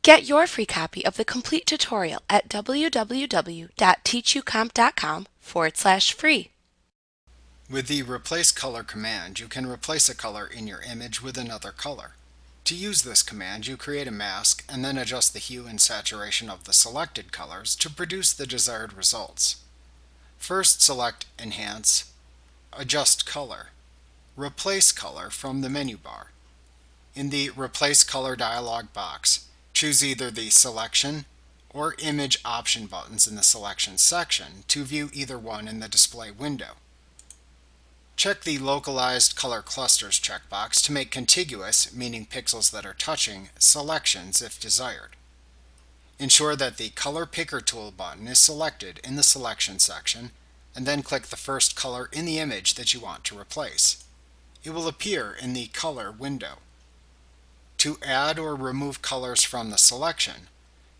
Get your free copy of the complete tutorial at www.teachucomp.com/free. With the Replace Color command, you can replace a color in your image with another color. To use this command, you create a mask and then adjust the hue and saturation of the selected colors to produce the desired results. First, select Enhance, Adjust Color, Replace Color from the menu bar. In the Replace Color dialog box, choose either the Selection or Image option buttons in the Selection section to view either one in the display window. Check the Localized Color Clusters checkbox to make contiguous, meaning pixels that are touching, selections if desired. Ensure that the Color Picker Tool button is selected in the Selection section, and then click the first color in the image that you want to replace. It will appear in the Color window. To add or remove colors from the selection,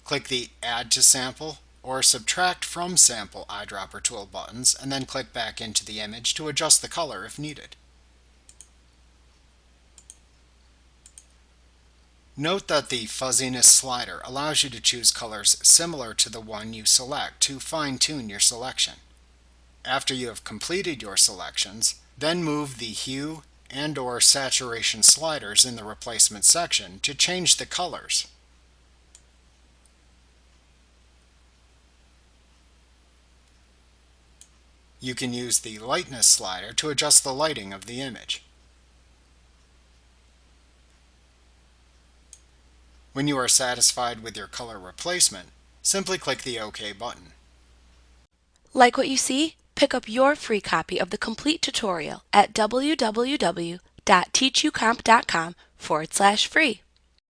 click the Add to Sample or Subtract from Sample eyedropper tool buttons and then click back into the image to adjust the color if needed. Note that the fuzziness slider allows you to choose colors similar to the one you select to fine-tune your selection. After you have completed your selections, then move the hue and/or saturation sliders in the replacement section to change the colors. You can use the lightness slider to adjust the lighting of the image. When you are satisfied with your color replacement, simply click the OK button. Like what you see? Pick up your free copy of the complete tutorial at www.teachucomp.com/free.